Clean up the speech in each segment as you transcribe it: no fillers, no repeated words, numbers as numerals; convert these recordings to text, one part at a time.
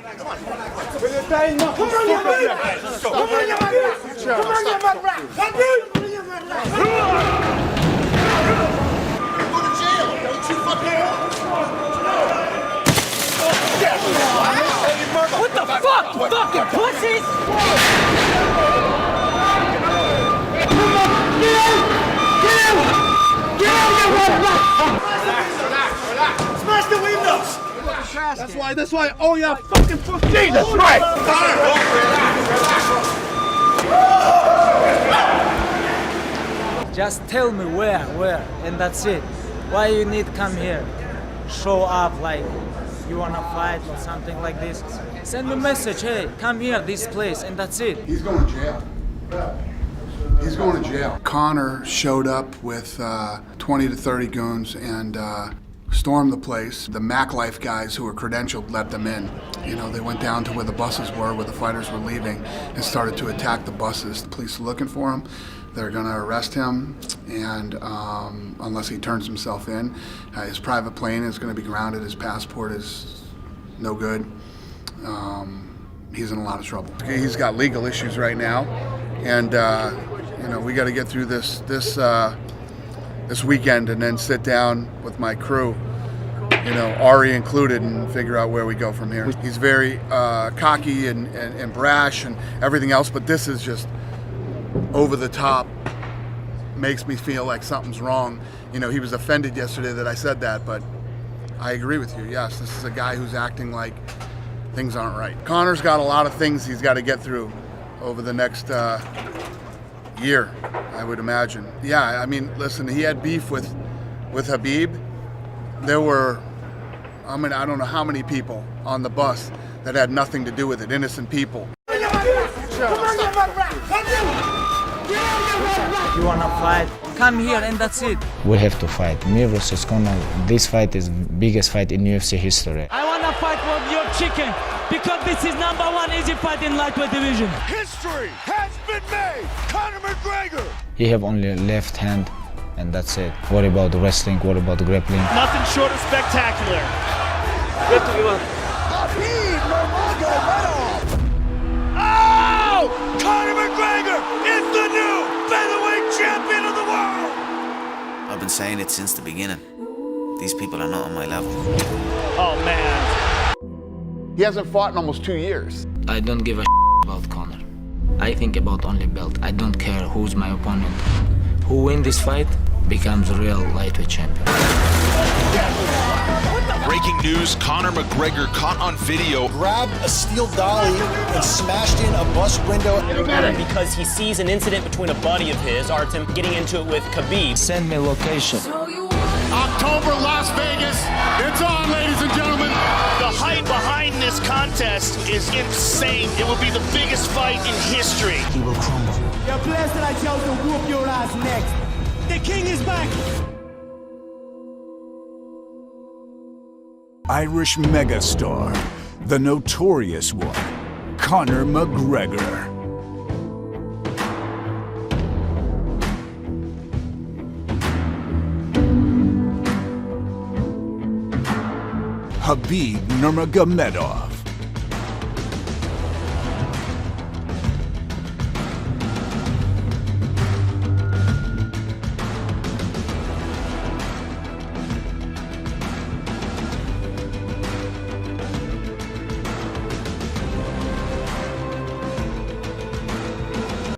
Come on, you mate! Come on, you mate! Come on, you mate! Go to jail! Don't you fucking... What the fuck, you fucking pussies? Get out, Relax. Smash the windows! That's why all y'all fucking Jesus Christ! Just tell me where, and that's it. Why you need to come here? Show up like you wanna fight or something like this. Send me a message, hey, come here, this place, and that's it. He's going to jail. He's going to jail. Conor showed up with 20 to 30 goons and stormed the place. The Mac Life guys who were credentialed let them in. You know, they went down to where the buses were, where the fighters were leaving, and started to attack the buses. The police are looking for him. They're going to arrest him, and unless he turns himself in, his private plane is going to be grounded. His passport is no good. He's in a lot of trouble. He's got legal issues right now, and you know, we got to get through this weekend, and then sit down with my crew, you know, Ari included, and figure out where we go from here. He's very cocky and brash and everything else, but this is just over the top, makes me feel like something's wrong. You know, he was offended yesterday that I said that, but I agree with you. Yes, this is a guy who's acting like things aren't right. Conor's got a lot of things he's got to get through over the next year, I would imagine. Yeah, I mean, listen, he had beef with Khabib. There were, I mean, I don't know how many people on the bus that had nothing to do with it, innocent people. You wanna fight? Come here, and that's it. We have to fight. Me versus Conor. This fight is the biggest fight in UFC history. I wanna fight for your chicken because this is #1 easy fight in lightweight division. History has been made! Conor McGregor! He have only left hand, and that's it. What about wrestling? What about grappling? Nothing short of spectacular. Khabib Nurmagomedov! Oh! Conor McGregor is the new featherweight champion of the world! I've been saying it since the beginning. These people are not on my level. Oh man. He hasn't fought in almost 2 years. I don't give a about Conor. I think about only belt. I don't care who's my opponent. Who win this fight becomes a real lightweight champion. Breaking news, Conor McGregor caught on video. Grabbed a steel dolly and smashed in a bus window. Because he sees an incident between a buddy of his, Artem, getting into it with Khabib. Send me location. October, Las Vegas. It's on, ladies and gentlemen. The hype behind this contest is insane. It will be the biggest fight in history. He will crumble. You're blessed that I chose to whoop your ass next. The king is back. Irish megastar, the notorious one, Conor McGregor. Khabib Nurmagomedov.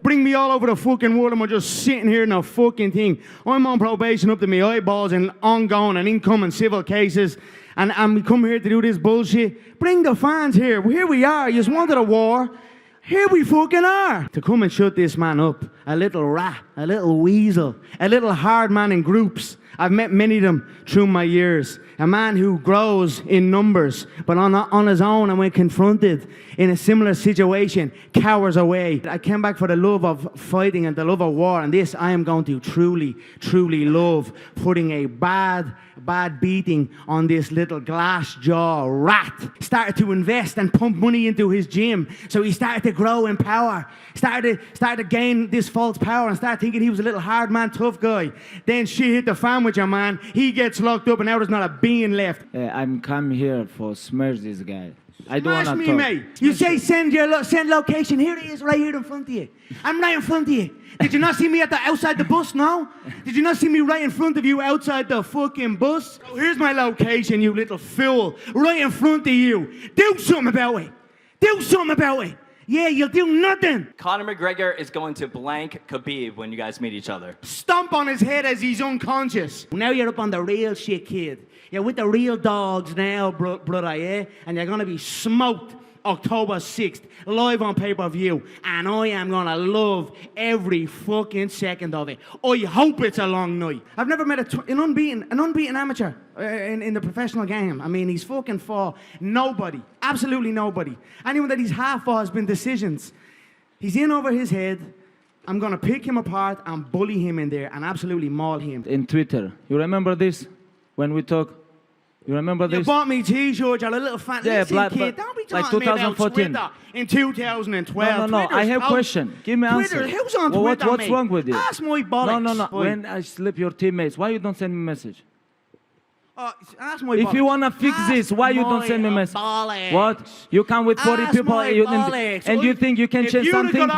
Bring me all over the fucking world and I'm just sitting here in a fucking thing. I'm on probation up to my eyeballs and ongoing and incoming civil cases. And we come here to do this bullshit. Bring the fans here. Here we are. You just wanted a war. Here we fucking are. To come and shut this man up. A little rat, a little weasel, a little hard man in groups. I've met many of them through my years. A man who grows in numbers, but on his own and when confronted in a similar situation, cowers away. I came back for the love of fighting and the love of war, and this I am going to truly, truly love. Putting a bad beating on this little glass jaw rat. Started to invest and pump money into his gym, so he started to grow in power. Started to gain this false power and started thinking he was a little hard man, tough guy. Then shit hit the fan with your man. He gets locked up and now there's not a being left. I'm come here for smash this guy. I don't Smash want me, to talk. mate. You say send location. Here it is, right here in front of you. I'm right in front of you. Did you not see me outside the bus now? Did you not see me right in front of you outside the fucking bus? Oh, here's my location, you little fool. Right in front of you. Do something about it. Do something about it. Yeah, you'll do nothing. Conor McGregor is going to blank Khabib when you guys meet each other. Stomp on his head as he's unconscious. Now you're up on the real shit, kid. You're with the real dogs now, brother, yeah? And you're going to be smoked October 6th, live on pay-per-view. And I am going to love every fucking second of it. I hope it's a long night. I've never met an unbeaten amateur in the professional game. I mean, he's fucking fought nobody, absolutely nobody. Anyone that he's half fought has been decisions. He's in over his head. I'm going to pick him apart and bully him in there and absolutely maul him. In Twitter, you remember this? When we talk, you remember this? You bought me t-shirts, you're a little fan. Yeah, Listen, kid, don't be like talking 2014. about Twitter in 2012. No, I have a question. Give me an answer. Twitter, who's on Twitter, What's mate? wrong with you? Ask my bollocks. No. Boy. When I slip your teammates, why you don't send me a message? Ask my If bollocks. you want to fix this, why you don't send me a message? Bollocks. What? You come with 40 Ask people my and you think you can if change you'd something?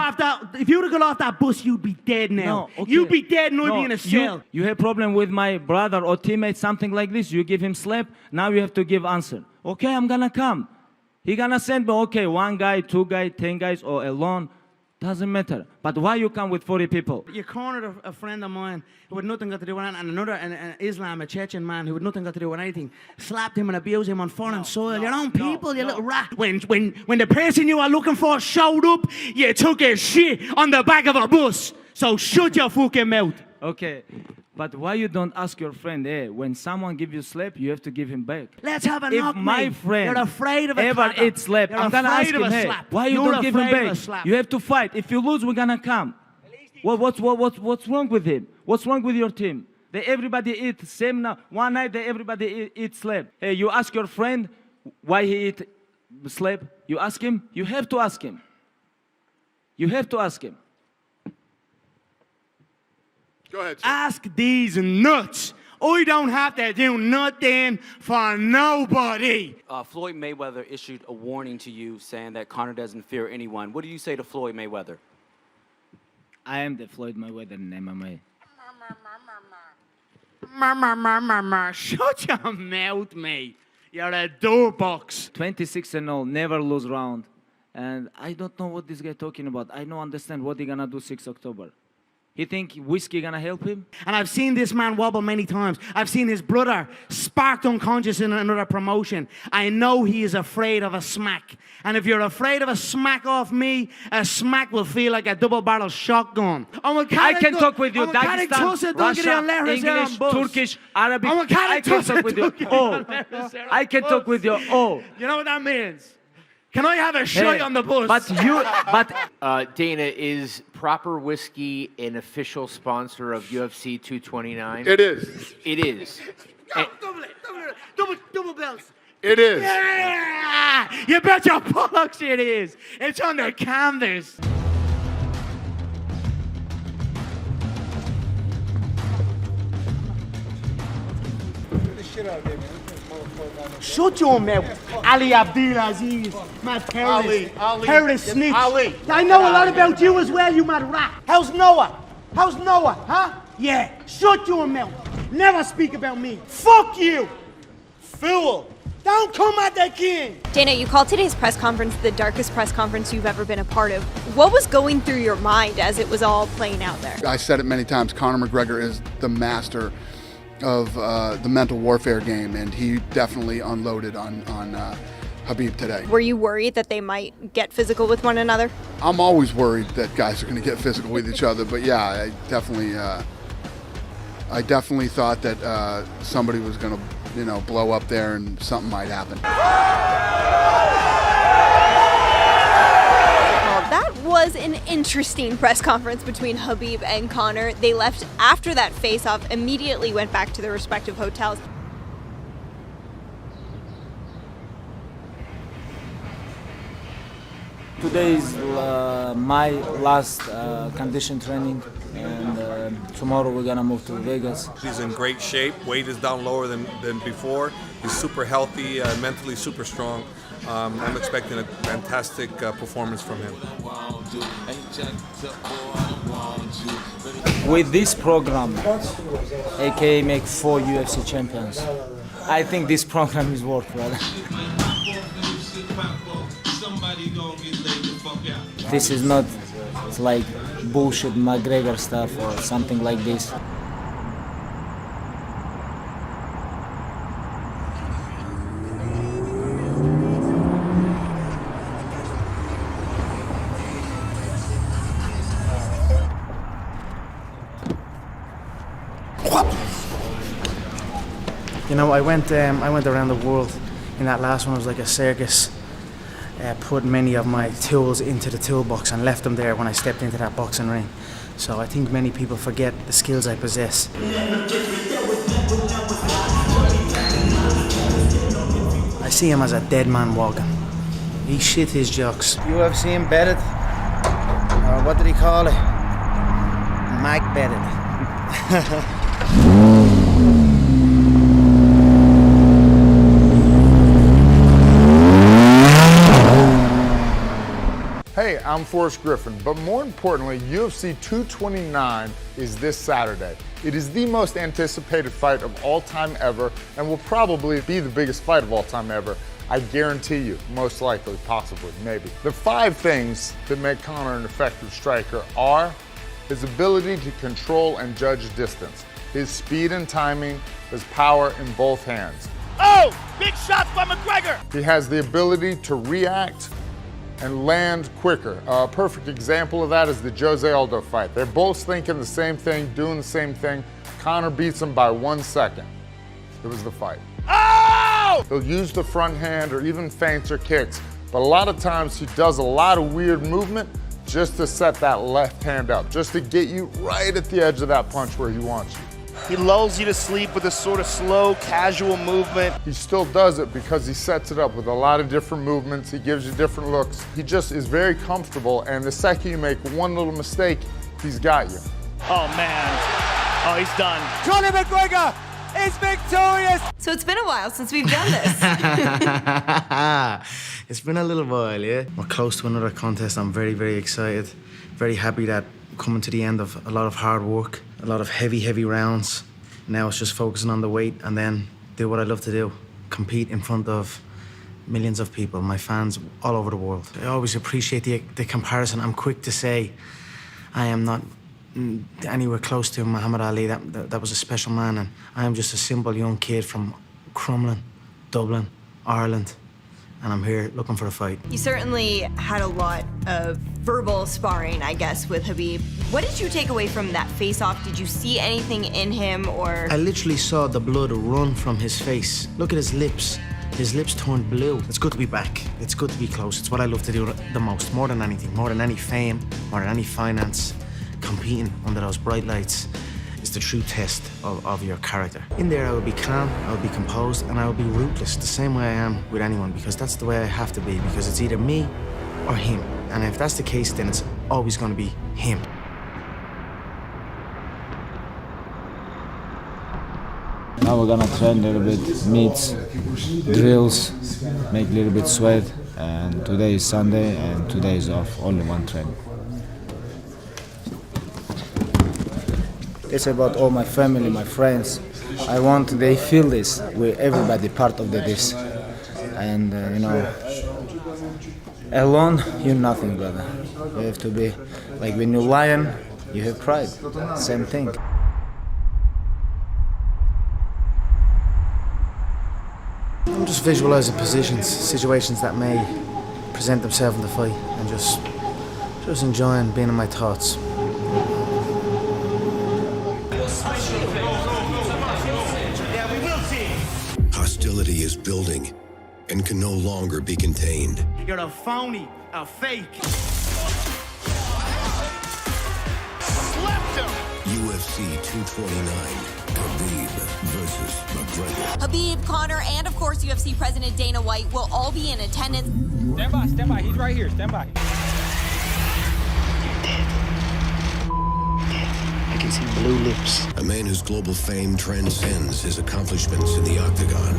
If you would have got off that bus, you'd be dead now. No, okay. You'd be dead and I'd be in a you- cell. You have problem with my brother or teammate, something like this. You give him slap. Now you have to give answer. Okay, I'm gonna come. He gonna send me, okay, 1 guy, 2 guys, 10 guys, or alone. Doesn't matter. But why you come with 40 people? You cornered a friend of mine who had nothing got to do with it, and another, an Islam, a Chechen man who had nothing got to do with anything, slapped him and abused him on foreign soil. Your own people, you little rat. When the person you are looking for showed up, you took a shit on the back of a bus. So shut your fucking mouth. Okay. But why you don't ask your friend, when someone give you slap, you have to give him back? Let's have a If knock, my mate. friend You're afraid of a ever clapper. eat slap, You're I'm gonna ask afraid of him, a hey, slap. why you You're don't give him afraid of a back? slap. You have to fight. If you lose, we're gonna come. What's wrong with him? What's wrong with your team? They everybody eat same now. One night they everybody eat slap. Hey, you ask your friend why he eat slap. You ask him. You have to ask him. You have to ask him. Go ahead, sir. Ask these nuts. I don't have to do nothing for nobody. Floyd Mayweather issued a warning to you saying that Conor doesn't fear anyone. What do you say to Floyd Mayweather? I am the Floyd Mayweather in MMA. Shut your mouth, mate. You're a doorbox. 26-0, never lose round. And I don't know what this guy talking about. I don't understand what he gonna do 6 October. He think whiskey gonna help him? And I've seen this man wobble many times. I've seen his brother sparked unconscious in another promotion. I know he is afraid of a smack. And if you're afraid of a smack off me, a smack will feel like a double-barrel shotgun. I can talk with you. Dagestan, Russia, English, Turkish, Arabic. I can talk with you. Oh, I can talk with you. Oh. You know what that means? Can I have a shot on the bus? Dana, is Proper Whiskey an official sponsor of UFC 229? It is. It is. Double bells. It is. Yeah! You bet your bollocks it is. It's on the canvas. Shut your mouth. Ali Abdulaziz, mad terrorist. Ali. Terrorist snitch. Ali. I know a lot about you as well, you mad rat. How's Noah? How's Noah, huh? Yeah, shut your mouth. Never speak about me. Fuck you. Fool. Don't come at the king. Dana, you called today's press conference the darkest press conference you've ever been a part of. What was going through your mind as it was all playing out there? I said it many times, Conor McGregor is the master of the mental warfare game, and he definitely unloaded on Khabib today. Were you worried that they might get physical with one another? I'm always worried that guys are going to get physical with each other, but yeah, I definitely thought that somebody was going to, blow up there and something might happen. That was an interesting press conference between Khabib and Conor. They left after that face-off, immediately went back to their respective hotels. Today is my last condition training, and tomorrow we're gonna move to Vegas. He's in great shape. Weight is down lower than before. He's super healthy, mentally super strong. I'm expecting a fantastic performance from him. With this program, aka make 4 UFC champions, I think this program is worth, brother. This is not like bullshit McGregor stuff or something like this. You know, I went around the world. In that last one, it was like a circus. Put many of my tools into the toolbox and left them there when I stepped into that boxing ring. So I think many people forget the skills I possess. I see him as a dead man walking. He shit his jocks. UFC embedded, or what did he call it? Mike bedded. Hey, I'm Forrest Griffin, but more importantly, UFC 229 is this Saturday. It is the most anticipated fight of all time ever, and will probably be the biggest fight of all time ever. I guarantee you, most likely, possibly, maybe. The 5 things that make Conor an effective striker are his ability to control and judge distance, his speed and timing, his power in both hands. Oh, big shots by McGregor. He has the ability to react and land quicker. A perfect example of that is the Jose Aldo fight. They're both thinking the same thing, doing the same thing. Conor beats him by 1 second. It was the fight. Oh! He'll use the front hand or even feints or kicks, but a lot of times he does a lot of weird movement just to set that left hand up, just to get you right at the edge of that punch where he wants you. He lulls you to sleep with a sort of slow, casual movement. He still does it because he sets it up with a lot of different movements. He gives you different looks. He just is very comfortable, and the second you make one little mistake, he's got you. Oh, man. Oh, he's done. Conor McGregor is victorious! So it's been a while since we've done this. It's been a little while, yeah? We're close to another contest. I'm very, very excited. Very happy that coming to the end of a lot of hard work, a lot of heavy rounds. Now it's just focusing on the weight and then do what I love to do. Compete in front of millions of people, my fans all over the world. I always appreciate the comparison. I'm quick to say I am not anywhere close to Muhammad Ali. That was a special man, and I am just a simple young kid from Crumlin, Dublin, Ireland, and I'm here looking for a fight. You certainly had a lot of verbal sparring, I guess, with Khabib. What did you take away from that face-off? Did you see anything in him, or? I literally saw the blood run from his face. Look at his lips. His lips turned blue. It's good to be back. It's good to be close. It's what I love to do the most, more than anything, more than any fame, more than any finance. Competing under those bright lights is the true test of your character. In there, I would be calm, I would be composed, and I would be ruthless, the same way I am with anyone, because that's the way I have to be, because it's either me or him. And if that's the case, then it's always going to be him. Now we're gonna train a little bit, meets, drills, make a little bit sweat, and today is Sunday, and today is off, only one training. It's about all my family, my friends. I want they feel this. We're everybody part of this. And you know, alone you're nothing, brother. You have to be like when you're lion, you have pride. Same thing. I'm just visualizing positions, situations that may present themselves in the fight, and just enjoying being in my thoughts. Hostility is building and can no longer be contained. You're a phony, a fake. Left him. UFC 229, Khabib versus McGregor. Khabib, Conor, and of course UFC President Dana White will all be in attendance. Stand by, he's right here, stand by. I can see blue lips. A man whose global fame transcends his accomplishments in the octagon.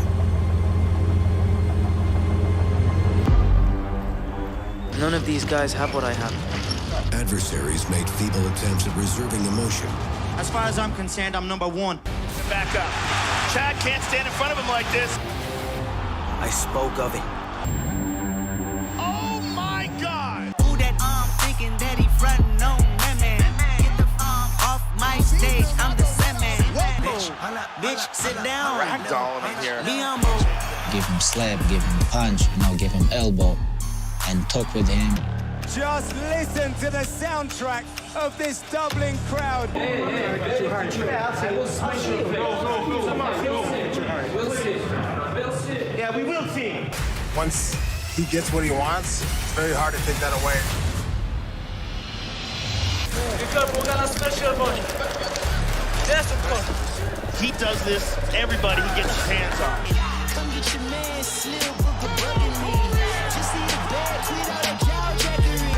None of these guys have what I have. Adversaries made feeble attempts at reserving emotion. As far as I'm concerned, I'm number one. Back up. Chad can't stand in front of him like this. I spoke of it. Oh my God! Who that thinking that he frontin' on that man? Get the off my stage, I'm the same man. Bitch, sit down. Ragdolling him here. Be humble. Give him slap, give him punch, give him elbow, and talk with him. Just listen to the soundtrack of this Dublin crowd. Yeah, we will see. Once he gets what he wants, it's very hard to take that away. Yes, of course. He does this, everybody he gets his hands on. Come get your man, Slim, book a bugging me. Just see the bag, tweet out a cow jackery.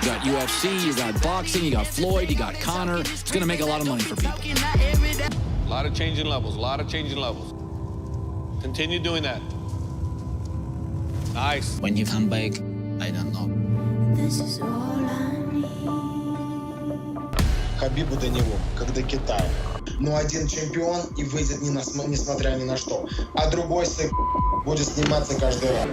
You got UFC, you got boxing, you got Floyd, you got Conor. It's gonna make a lot of money for people. A lot of changing levels, a lot of changing levels. Continue doing that. Nice. When you come back, I don't know. This is all I need. Хабибу до него, как до Китая. Но один чемпион и выйдет несмотря ни на что, а другой будет сниматься каждый раз.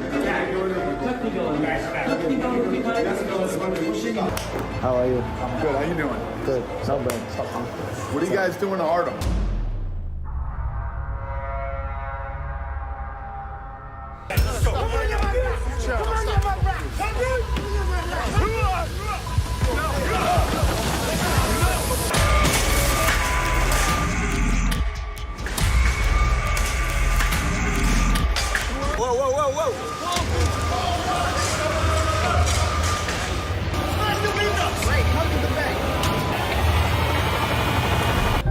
How are you? I'm good. How you doing? Good. Not bad. What are you guys doing to Artem?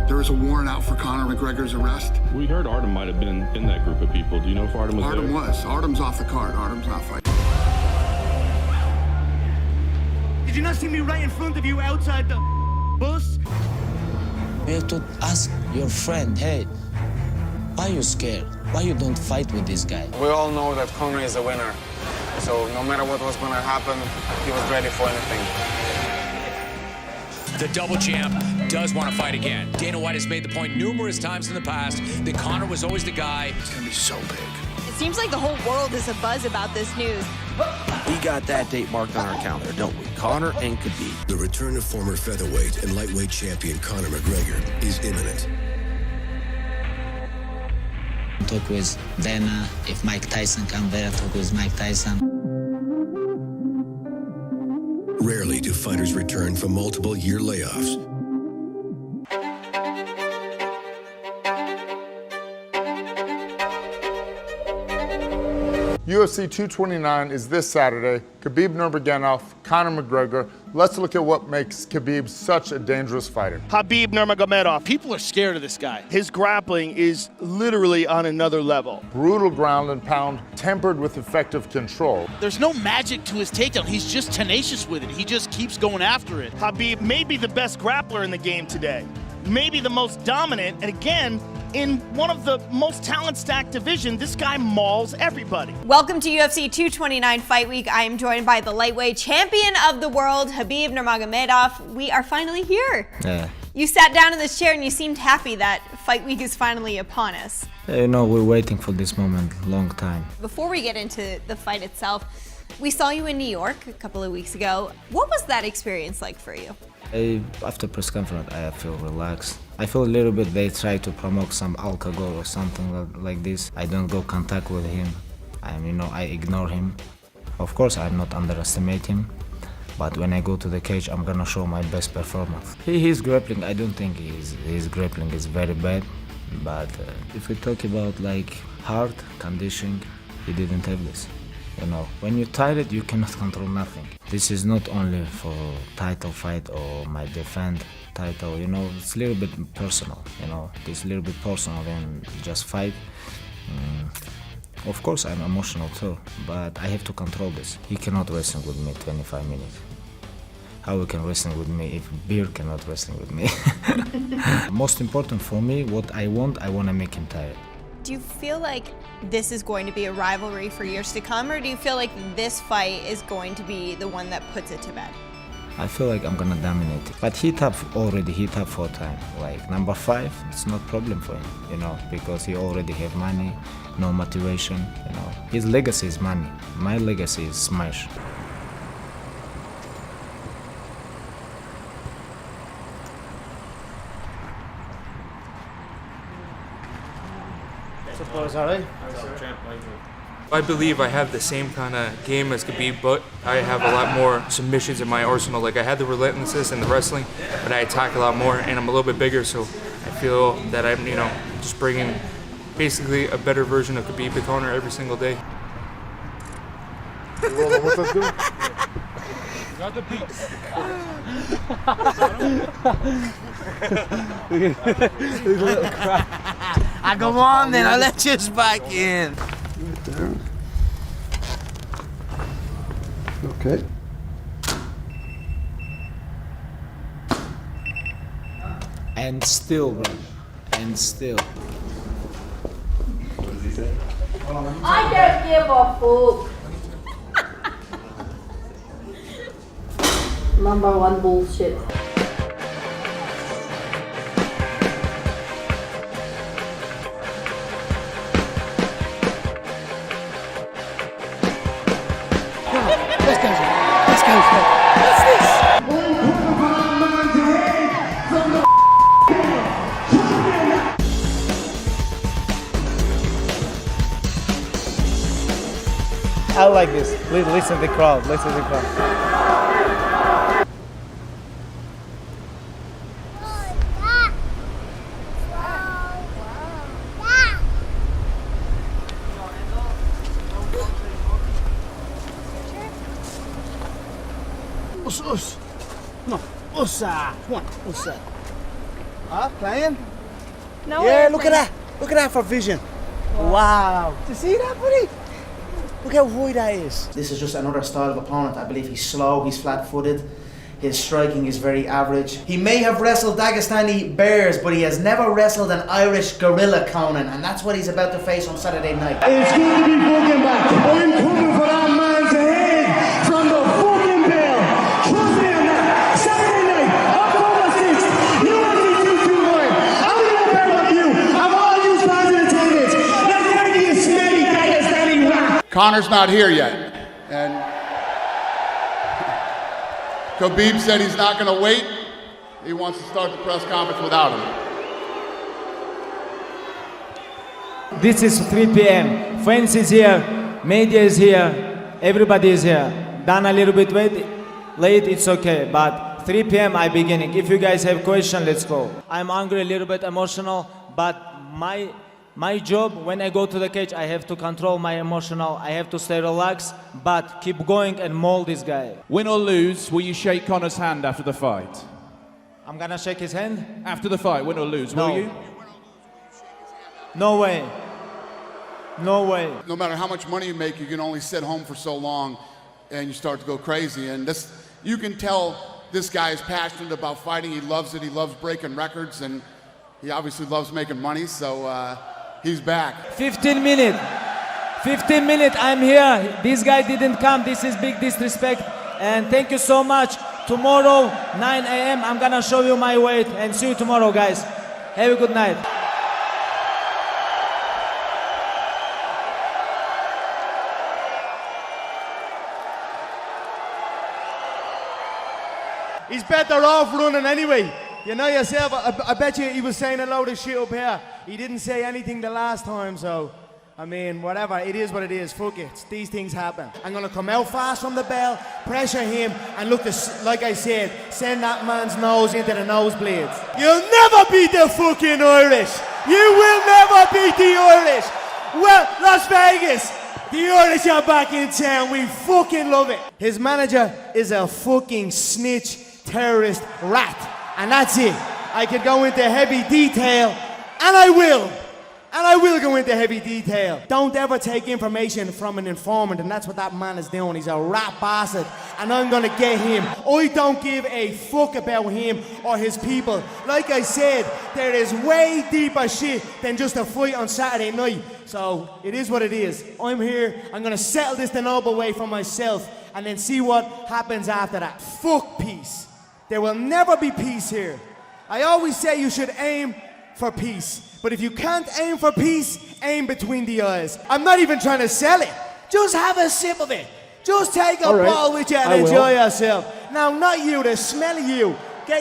There is a warrant out for Conor McGregor's arrest. We heard Artem might have been in that group of people. Do you know if Artem was there? Artem was. Artem's off the card. Artem's not fighting. Did you not see me right in front of you outside the bus? You have to ask your friend, hey, why are you scared? Why you don't fight with this guy? We all know that Conor is a winner. So no matter what was going to happen, he was ready for anything. The double champ does want to fight again. Dana White has made the point numerous times in the past that Conor was always the guy. It's going to be so big. It seems like the whole world is abuzz about this news. We got that date marked on our calendar, don't we? Conor and Khabib. The return of former featherweight and lightweight champion Conor McGregor is imminent. Talk with Dana. If Mike Tyson come there, talk with Mike Tyson. Rarely do fighters return from multiple-year layoffs. UFC 229 is this Saturday. Khabib Nurmagomedov, Conor McGregor. Let's look at what makes Khabib such a dangerous fighter. Khabib Nurmagomedov. People are scared of this guy. His grappling is literally on another level. Brutal ground and pound, tempered with effective control. There's no magic to his takedown. He's just tenacious with it. He just keeps going after it. Khabib may be the best grappler in the game today. Maybe the most dominant, and again, in one of the most talent-stacked divisions, this guy mauls everybody. Welcome to UFC 229 Fight Week. I am joined by the lightweight champion of the world, Khabib Nurmagomedov. We are finally here. Yeah. You sat down in this chair and you seemed happy that Fight Week is finally upon us. You know, we're waiting for this moment a long time. Before we get into the fight itself, we saw you in New York a couple of weeks ago. What was that experience like for you? After press conference, I feel relaxed. I feel a little bit they try to promote some alcohol or something like this. I don't go contact with him. I ignore him. Of course, I'm not underestimate him. But when I go to the cage, I'm gonna show my best performance. His grappling, I don't think his grappling is very bad. But if we talk about like hard conditioning, he didn't have this. You know, when you're tired, you cannot control nothing. This is not only for title fight or my defend title, you know, it's a little bit personal, you know, it's a little bit personal than just fight. Of course, I'm emotional too, but I have to control this. He cannot wrestle with me 25 minutes. How he can wrestle with me if beer cannot wrestle with me? Most important for me, what I want to make him tired. Do you feel like this is going to be a rivalry for years to come, or do you feel like this fight is going to be the one that puts it to bed? I feel like I'm gonna dominate. But he top 4 times. Like number 5, it's not problem for him, you know, because he already have money, no motivation, you know. His legacy is money. My legacy is smash. I believe I have the same kind of game as Khabib, but I have a lot more submissions in my arsenal. Like I had the relentlessness in the wrestling, but I attack a lot more, and I'm a little bit bigger, so I feel that I'm, you know, just bringing basically a better version of Khabib to Conor every single day. Got the beats. Come on then, I'll let you back in. Okay. And still, bro. And still. What does he say? I don't give a fuck. Number one bullshit. Let's go. Let's go. What's this? I like this. Listen to the crowd. Listen to the crowd. Us. No. Usa. Come on. Usa. Playing? No. Yeah, look at that. Look at that for vision. Wow. Do you see that, buddy? Look how wide that is. This is just another style of opponent. I believe he's slow, he's flat-footed. His striking is very average. He may have wrestled Dagestani bears, but he has never wrestled an Irish gorilla, Conan, and that's what he's about to face on Saturday night. It's good to be fucking back. I'm coming for that man's head from the fucking bell. Trust me on that. Saturday night, October 6th, UFC 221. I'm gonna bet on you. Of all you fans in attendance, let's get the smelly Dagestani rap. Conor's not here yet, and Khabib said he's not going to wait. He wants to start the press conference without him. This is 3 p.m. Fans is here, media is here, everybody is here. Done a little bit late, it's okay, but 3 p.m. I beginning. If you guys have question, let's go. I'm angry, a little bit emotional, but my job, when I go to the cage, I have to control my emotional, I have to stay relaxed, but keep going and maul this guy. Win or lose, will you shake Conor's hand after the fight? I'm gonna shake his hand? After the fight, win or lose, No. will you? No way. No way. No matter how much money you make, you can only sit home for so long and you start to go crazy. And this, you can tell this guy is passionate about fighting. He loves it. He loves breaking records, and he obviously loves making money, so he's back. 15 minutes. 15 minutes, I'm here. This guy didn't come. This is big disrespect. And thank you so much. Tomorrow, 9 a.m., I'm gonna show you my weight. And see you tomorrow, guys. Have a good night. He's better off running anyway. You know yourself, I bet you he was saying a load of shit up here. He didn't say anything the last time, so, I mean, whatever, it is what it is, fuck it. These things happen. I'm gonna come out fast from the bell, pressure him, and look, like I said, send that man's nose into the nosebleeds. You'll never beat the fucking Irish! You will never beat the Irish! Well, Las Vegas, the Irish are back in town, we fucking love it. His manager is a fucking snitch, terrorist rat. And that's it. I could go into heavy detail, and I will. And I will go into heavy detail. Don't ever take information from an informant, and that's what that man is doing. He's a rat bastard, and I'm gonna get him. I don't give a fuck about him or his people. Like I said, there is way deeper shit than just a fight on Saturday night. So it is what it is. I'm here, I'm gonna settle this the noble way for myself, and then see what happens after that. Fuck peace. There will never be peace here. I always say you should aim for peace. But if you can't aim for peace, aim between the eyes. I'm not even trying to sell it. Just have a sip of it. Just take a ball with you and enjoy yourself. Now, not you, the smell of you.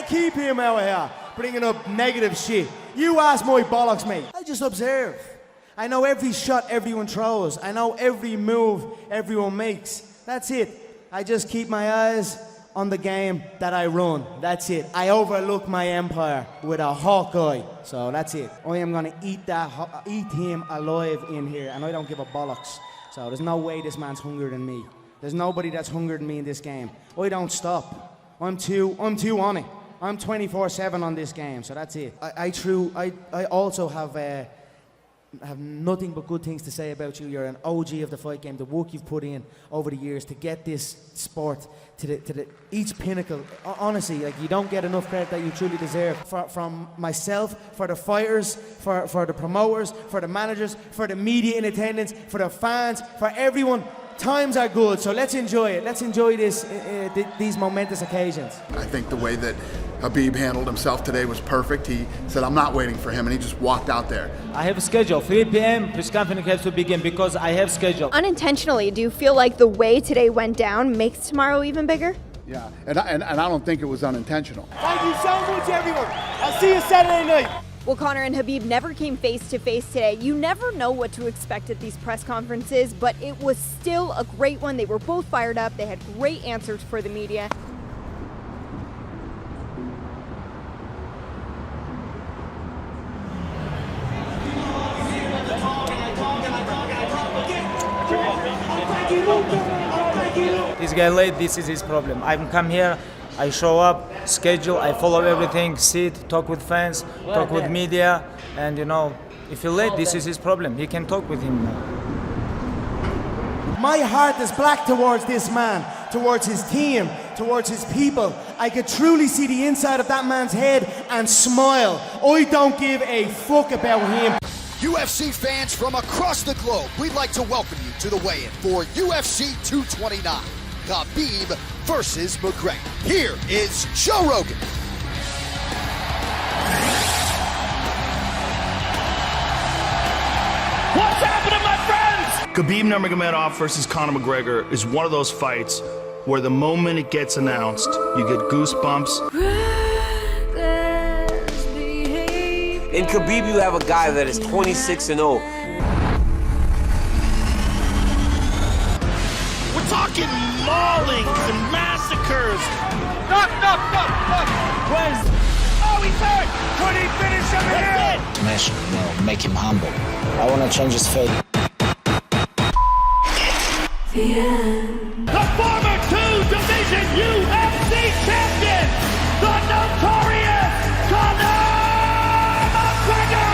Keep him out of here, bringing up negative shit. You ask my bollocks, mate. I just observe. I know every shot everyone throws. I know every move everyone makes. That's it. I just keep my eyes on the game that I run. That's it. I overlook my empire with a hawk eye. So that's it. I am gonna eat him alive in here, and I don't give a bollocks. So there's no way this man's hungrier than me. There's nobody that's hungrier than me in this game. I don't stop. I'm too on it. I'm 24/7 on this game. So that's it. I also have nothing but good things to say about you. You're an OG of the fight game. The work you've put in over the years to get this sport to the each pinnacle. Honestly, like, you don't get enough credit that you truly deserve. From myself, for the fighters, for the promoters, for the managers, for the media in attendance, for the fans, for everyone. Times are good, so let's enjoy it. Let's enjoy these momentous occasions. I think the way that Khabib handled himself today was perfect. He said, I'm not waiting for him, and he just walked out there. I have a schedule. 3 p.m. press conference has to begin because I have schedule. Unintentionally, do you feel like the way today went down makes tomorrow even bigger? Yeah, and I don't think it was unintentional. Thank you so much, everyone. I'll see you Saturday night. Well, Conor and Khabib never came face to face today. You never know what to expect at these press conferences, but it was still a great one. They were both fired up. They had great answers for the media. This guy late, this is his problem. I come here, I show up, schedule, I follow everything, sit, talk with fans, talk with media, and if you're late, this is his problem. He can talk with him now. My heart is black towards this man, towards his team, towards his people. I could truly see the inside of that man's head and smile. I don't give a fuck about him. UFC fans from across the globe, we'd like to welcome you to the weigh-in for UFC 229. Khabib versus McGregor. Here is Joe Rogan. What's happening, my friends? Khabib Nurmagomedov versus Conor McGregor is one of those fights where the moment it gets announced, you get goosebumps. In Khabib, you have a guy that is 26-0. We're talking maulings and massacres. Knock. Where's? Oh, he's hurt. Could he finish him here? Smash him, make him humble. I want to change his fate. The former 2-division UFC champion, the notorious Conor McGregor!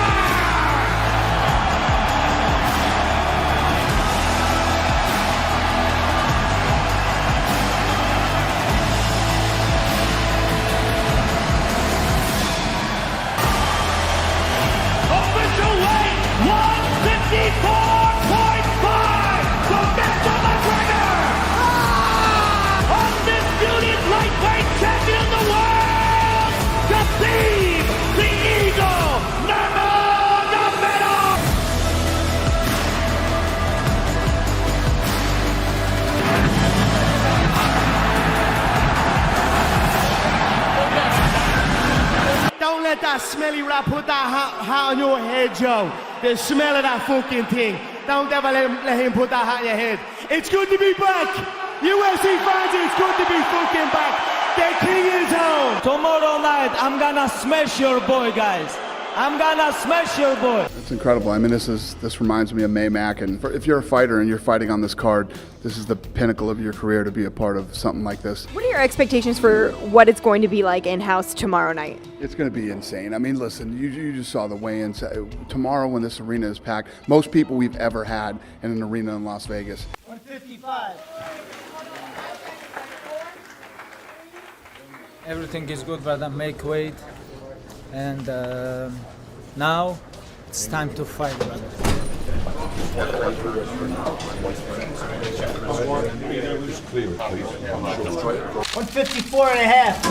Official weight 154.5. So Mr. McGregor, undisputed lightweight champion of the world, Khabib the Eagle Nurmagomedov. Don't let that smelly rat put that hat on your head, Joe. The smell of that fucking thing. Don't ever let him put that hat on your head. It's good to be back. UFC fans, it's good to be fucking back. The king is home. Tomorrow night, I'm gonna smash your boy, guys. I'm gonna smash your boy. It's incredible. I mean, this reminds me of Maymack, and if you're a fighter and you're fighting on this card, this is the pinnacle of your career to be a part of something like this. What are your expectations for what it's going to be like in-house tomorrow night? It's going to be insane. I mean, listen, you just saw the weigh-ins. Tomorrow when this arena is packed, most people we've ever had in an arena in Las Vegas. 155. Everything is good, brother. Make weight. And now it's time to fight, brother. 154 and a half.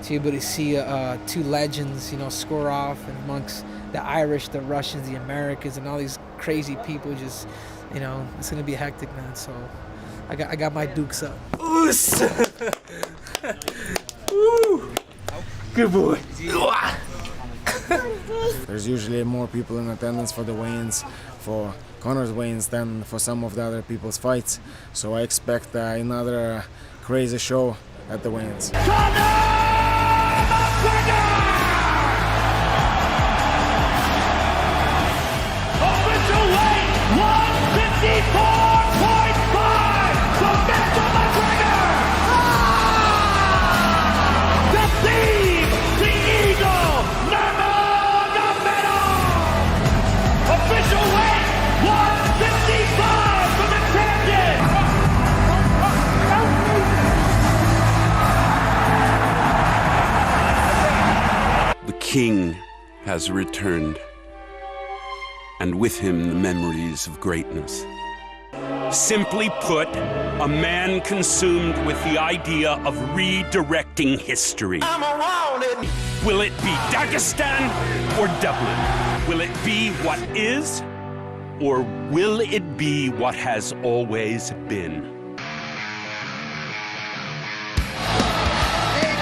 To be able to see two legends, score off amongst the Irish, the Russians, the Americans, and all these crazy people, just, it's gonna be hectic, man. So I got my dukes up. Good boy. There's usually more people in attendance for the weigh-ins, for Conor's weigh-ins, than for some of the other people's fights. So I expect another crazy show at the weigh-ins. Official weight, 154.5 for Mr. McGregor! Khabib, the Eagle, Nurmagomedov! Official weight, 155 for the champion! The king has returned, and with him the memories of greatness. Simply put, a man consumed with the idea of redirecting history. Will it be Dagestan or Dublin? Will it be what is, or will it be what has always been?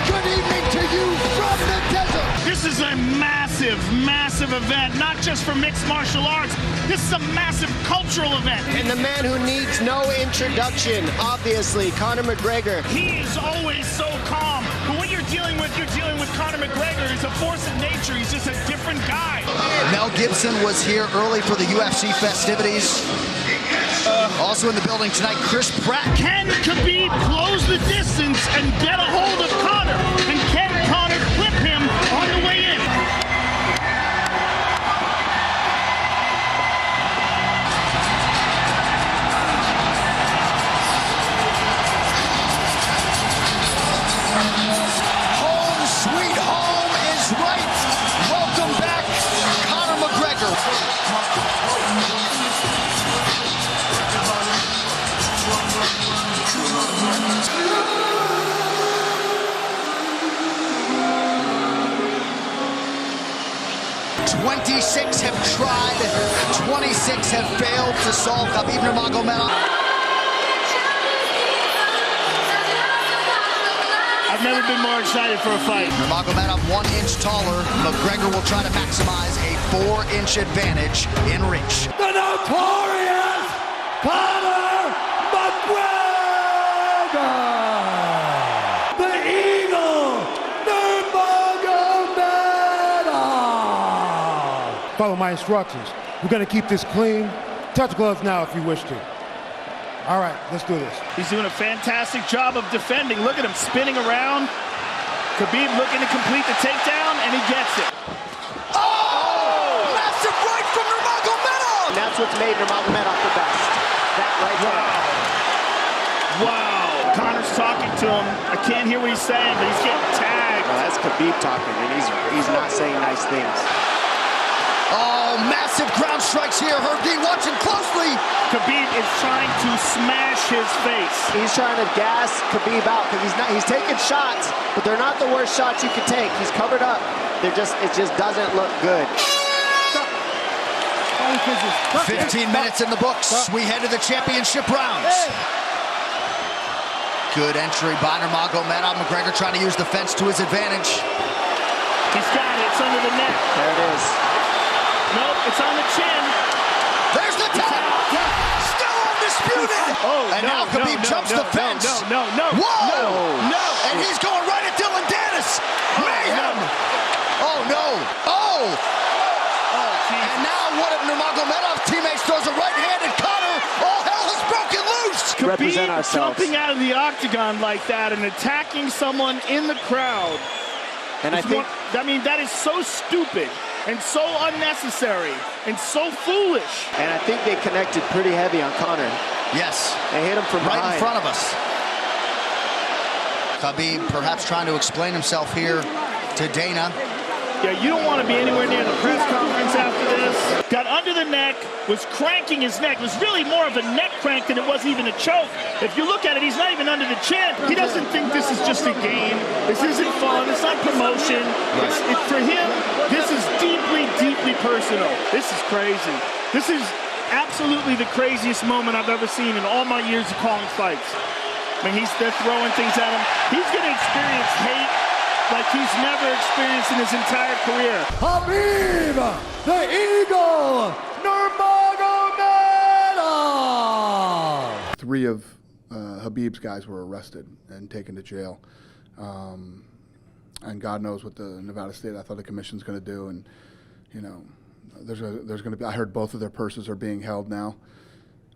Good evening to you from the desert. This is a massive, massive event, not just for mixed martial arts. This is a massive cultural event. And the man who needs no introduction, obviously, Conor McGregor. He is always so calm. But what you're dealing with Conor McGregor. He's a force of nature. He's just a different guy. Mel Gibson was here early for the UFC festivities. Also in the building tonight, Chris Pratt. Can Khabib close the distance and get a hold of Conor? And can Conor clip him on the way in? Home sweet home is right. Welcome back, Conor McGregor. 26 have tried, 26 have failed to solve Khabib Nurmagomedov. I've never been more excited for a fight. Nurmagomedov 1 inch taller. McGregor will try to maximize a 4-inch advantage in reach. The notorious Conor McGregor! The Eagle, Nurmagomedov! Follow my instructions. We're gonna keep this clean. Touch gloves now if you wish to. All right, let's do this. He's doing a fantastic job of defending. Look at him spinning around. Khabib looking to complete the takedown, and he gets it. Oh! Massive right from Nurmagomedov! And that's what's made Nurmagomedov the best. That right there. Wow. Conor's talking to him. I can't hear what he's saying, but he's getting tagged. Well, that's Khabib talking, and he's not saying nice things. Oh, massive ground strikes here. Herb watching closely. Khabib is trying to smash his face. He's trying to gas Khabib out because he's taking shots, but they're not the worst shots you could take. He's covered up. It just doesn't look good. 15 minutes in the books. We head to the championship rounds. Good entry by Nurmagomedov. McGregor trying to use the fence to his advantage. He's got it. It's under the neck. There it is. Nope, it's on the chin. There's the tap. And now Khabib jumps the fence. No. Whoa! No. And he's going right at Dylan Dennis. Mayhem! Oh, no. Oh! And now one of Nurmagomedov's teammates throws a right-handed Conor. All hell has broken loose. Khabib jumping out of the octagon like that and attacking someone in the crowd. And that is so stupid and so unnecessary and so foolish. And I think they connected pretty heavy on Conor. Yes. They hit him from right behind. in front of us. Khabib perhaps trying to explain himself here to Dana. Yeah, you don't want to be anywhere near the press conference after this. Got under the neck, was cranking his neck. It was really more of a neck crank than it was even a choke. If you look at it, he's not even under the chin. He doesn't think this is just a game. This isn't fun. It's not promotion. For him, this is deeply, deeply personal. This is crazy. This is absolutely the craziest moment I've ever seen in all my years of calling fights. I mean, they're throwing things at him. He's going to experience hate like he's never experienced in his entire career. Khabib, the Eagle, Nurmagomedov. 3 of Khabib's guys were arrested and taken to jail. And God knows what the Nevada State Athletic Commission's going to do. And, you know, there's going to be, I heard both of their purses are being held now.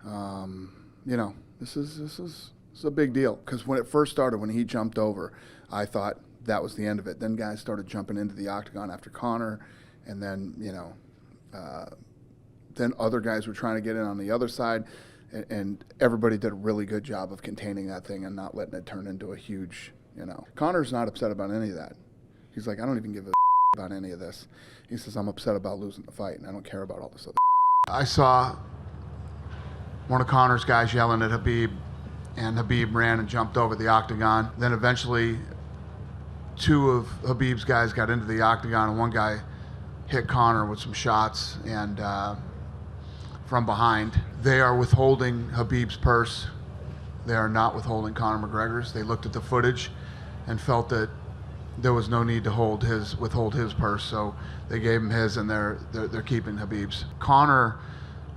You know, this is a big deal. Because when it first started, when he jumped over, I thought that was the end of it. Then guys started jumping into the octagon after Conor, and then, you know, then other guys were trying to get in on the other side, and everybody did a really good job of containing that thing and not letting it turn into a huge, you know. Conor's not upset about any of that. He's like, I don't even give a about any of this. He says, I'm upset about losing the fight, and I don't care about all this other. I saw one of Conor's guys yelling at Khabib, and Khabib ran and jumped over the octagon. Then eventually 2 of Khabib's guys got into the octagon, and one guy hit Conor with some shots and from behind. They are withholding Khabib's purse. They are not withholding Conor McGregor's. They looked at the footage and felt that there was no need to withhold his purse, so they gave him his, and they're keeping Khabib's. Conor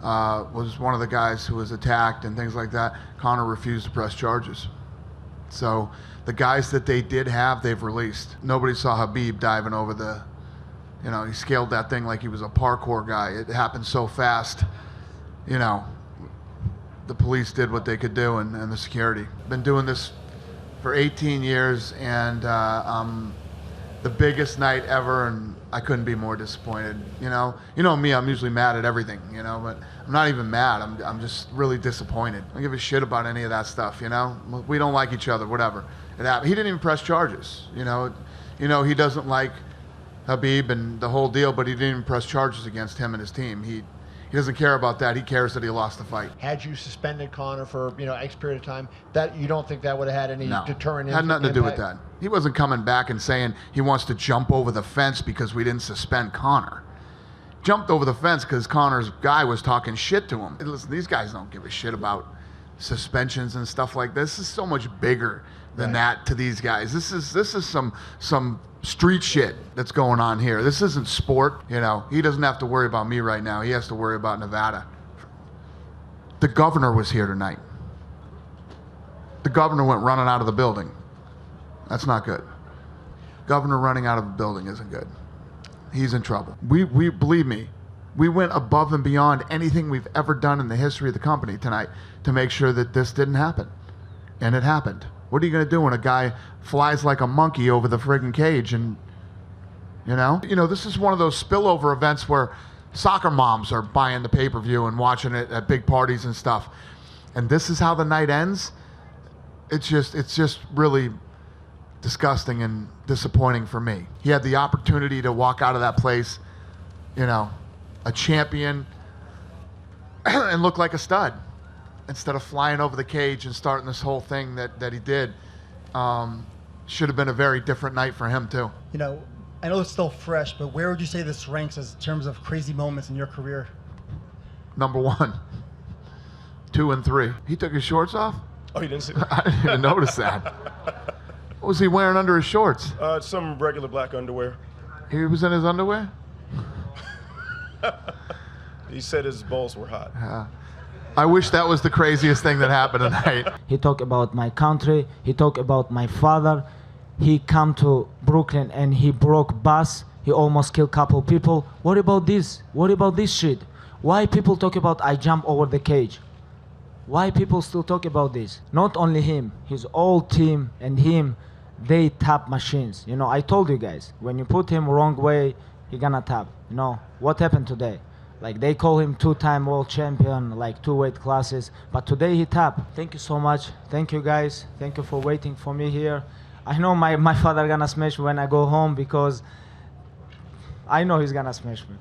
was one of the guys who was attacked and things like that. Conor refused to press charges. So the guys that they did have, they've released. Nobody saw Khabib diving over the, you know, he scaled that thing like he was a parkour guy. It happened so fast, you know. The police did what they could do, and the security. Been doing this for 18 years, and the biggest night ever, and I couldn't be more disappointed. You know me, I'm usually mad at everything, you know, but I'm not even mad. I'm just really disappointed. I don't give a shit about any of that stuff, you know. We don't like each other, whatever. It happened. He didn't even press charges, you know. He doesn't like Khabib and the whole deal, but he didn't even press charges against him and his team. He doesn't care about that. He cares that he lost the fight. Had you suspended Conor for X period of time, that you don't think that would have had any deterrent impact? Had nothing to do with that. He wasn't coming back and saying he wants to jump over the fence because we didn't suspend Conor. Jumped over the fence because Conor's guy was talking shit to him. Listen, these guys don't give a shit about suspensions and stuff like this. This is so much bigger than that to these guys. This is some street shit that's going on here. This isn't sport, you know. He doesn't have to worry about me right now. He has to worry about Nevada. The governor was here tonight. The governor went running out of the building. That's not good. Governor running out of the building isn't good. He's in trouble. We believe me, we went above and beyond anything we've ever done in the history of the company tonight to make sure that this didn't happen. And it happened. What are you going to do when a guy flies like a monkey over the friggin' cage? And, you know, this is one of those spillover events where soccer moms are buying the pay-per-view and watching it at big parties and stuff. And this is how the night ends. It's just really disgusting and disappointing for me. He had the opportunity to walk out of that place, you know, a champion and look like a stud, instead of flying over the cage and starting this whole thing that he did. Should have been a very different night for him too. You know, I know it's still fresh, but where would you say this ranks as in terms of crazy moments in your career? Number 1, 2, and 3. He took his shorts off? Oh, you didn't see that? I didn't even notice that. What was he wearing under his shorts? Some regular black underwear. He was in his underwear? He said his balls were hot. I wish that was the craziest thing that happened tonight. He talked about my country. He talked about my father. He come to Brooklyn and he broke bus. He almost killed couple people. What about this? What about this shit? Why people talk about I jump over the cage? Why people still talk about this? Not only him, his whole team and him, they tap machines. You know, I told you guys, when you put him wrong way, he gonna tap. You know, what happened today? Like, they call him two-time world champion, like 2 weight classes, but today he tapped. Thank you so much. Thank you guys. Thank you for waiting for me here. I know my father gonna smash me when I go home because I know he's gonna smash me.